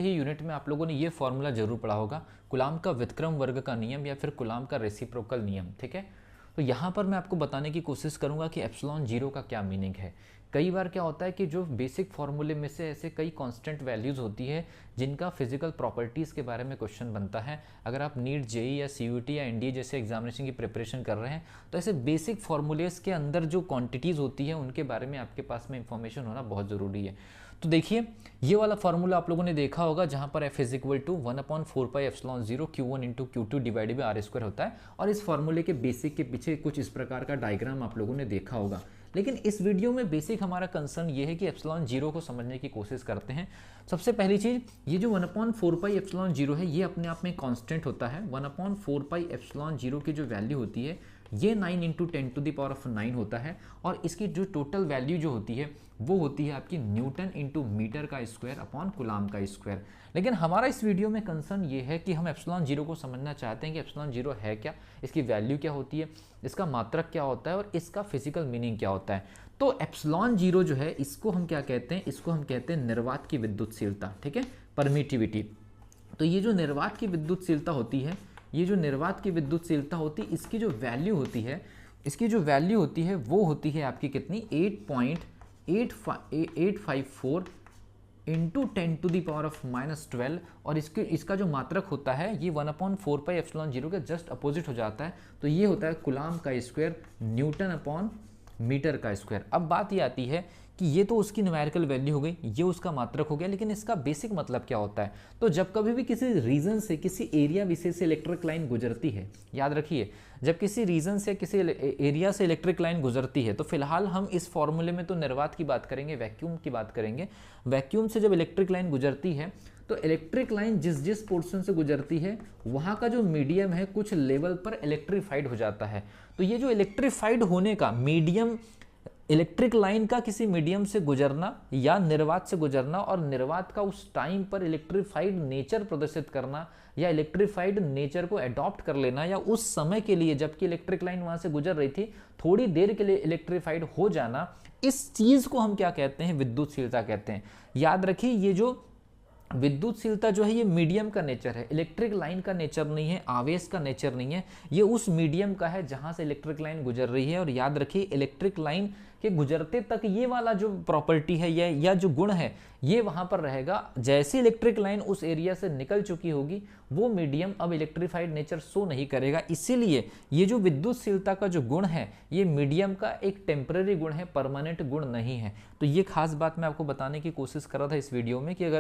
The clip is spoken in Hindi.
ही यूनिट में आप लोगों ने ये फॉर्मूला जरूर पढ़ा होगा, कूलाम का व्युत्क्रम वर्ग का नियम या फिर कूलाम का रेसिप्रोकल नियम। ठीक है, तो यहाँ पर मैं आपको बताने की कोशिश करूँगा कि एप्सिलॉन जीरो का क्या मीनिंग है। कई बार क्या होता है कि जो बेसिक फार्मूले में से ऐसे कई कांस्टेंट वैल्यूज़ होती है जिनका फिजिकल प्रॉपर्टीज़ के बारे में क्वेश्चन बनता है। अगर आप नीट, जेई या सीयूटी या एनडीए जैसे एग्जामिनेशन की प्रिपरेशन कर रहे हैं तो ऐसे बेसिक फार्मूलेस के अंदर जो क्वांटिटीज़ होती है उनके बारे में आपके पास में इंफॉर्मेशन होना बहुत ज़रूरी है। तो देखिए, ये वाला फार्मूला आप लोगों ने देखा होगा जहां पर f is equal to 1/4 epsilon 0 Q1 into Q2 divided by r square होता है। और इस फार्मूले के बेसिक के पीछे कुछ इस प्रकार का डायग्राम आप लोगों ने देखा होगा। लेकिन इस वीडियो में बेसिक हमारा कंसर्न ये है कि एप्सिलॉन जीरो को समझने की कोशिश करते हैं। सबसे पहली चीज़, ये जो 1/4 एप्सिलॉन जीरो है ये अपने आप में कांस्टेंट होता है। 1/4 एप्सिलॉन जीरो की जो वैल्यू होती है ये 9 इंटू 10⁹ होता है। और इसकी जो टोटल वैल्यू जो होती है वो होती है आपकी न्यूटन इंटू मीटर का स्क्वायर अपॉन कूलाम का स्क्वायर। लेकिन हमारा इस वीडियो में कंसर्न ये है कि हम एप्सिलॉन जीरो को समझना चाहते हैं कि एप्सिलॉन जीरो है क्या, इसकी वैल्यू क्या होती है, इसका मात्रक क्या होता है और इसका फिजिकल मीनिंग क्या होता है। तो एप्सिलॉन जीरो जो है इसको हम क्या कहते हैं, इसको हम कहते हैं निर्वात की विद्युतशीलता। ठीक है, परमिटिविटी। तो ये जो निर्वात की विद्युतशीलता होती है, ये जो निर्वात की विद्युतशीलता होती है इसकी जो वैल्यू होती है, इसकी जो वैल्यू होती है वो होती है आपकी कितनी, 8.854 इंटू 10⁻⁻12। और इसका जो मात्रक होता है ये 1/4 एप्सिलॉन जीरो के जस्ट अपोजिट हो जाता है। तो ये होता है कूलाम का स्क्वायर न्यूटन अपॉन मीटर का स्क्वायर। अब बात ये आती है कि ये तो उसकी न्यूमेरिकल वैल्यू हो गई, ये उसका मात्रक हो गया, लेकिन इसका बेसिक मतलब क्या होता है। तो जब कभी भी किसी रीजन से, किसी एरिया विशेष से इलेक्ट्रिक लाइन गुजरती है, याद रखिए जब किसी रीजन से, किसी एरिया से इलेक्ट्रिक लाइन गुजरती है तो फिलहाल हम इस फॉर्मूले में तो निर्वात की बात करेंगे, वैक्यूम की बात करेंगे। वैक्यूम से जब इलेक्ट्रिक लाइन गुजरती है तो इलेक्ट्रिक लाइन जिस जिस पोर्शन से गुजरती है वहाँ का जो मीडियम है कुछ लेवल पर इलेक्ट्रीफाइड हो जाता है। तो ये जो इलेक्ट्रीफाइड होने का मीडियम, इलेक्ट्रिक लाइन का किसी मीडियम से गुजरना या निर्वात से गुजरना और निर्वात का उस टाइम पर इलेक्ट्रीफाइड नेचर प्रदर्शित करना या इलेक्ट्रीफाइड नेचर को अडॉप्ट कर लेना, या उस समय के लिए जबकि इलेक्ट्रिक लाइन वहां से गुजर रही थी थोड़ी देर के लिए इलेक्ट्रीफाइड हो जाना, इस चीज को हम क्या कहते हैं, विद्युतशीलता कहते हैं। याद रखिए ये जो विद्युतशीलता जो है ये मीडियम का नेचर है, इलेक्ट्रिक लाइन का नेचर नहीं है, आवेश का नेचर नहीं है, ये उस मीडियम का है जहां से इलेक्ट्रिक लाइन गुजर रही है। और याद रखिए इलेक्ट्रिक लाइन के गुजरते तक ये वाला जो प्रॉपर्टी है या जो गुण है ये वहां पर रहेगा। जैसे इलेक्ट्रिक लाइन उस एरिया से निकल चुकी होगी वो मीडियम अब इलेक्ट्रीफाइड नेचर शो नहीं करेगा। इसीलिए ये जो विद्युतशीलता का जो गुण है ये मीडियम का एक टेम्पररी गुण है, परमानेंट गुण नहीं है। तो ये खास बात मैं आपको बताने की कोशिश कर रहा था इस वीडियो में कि अगर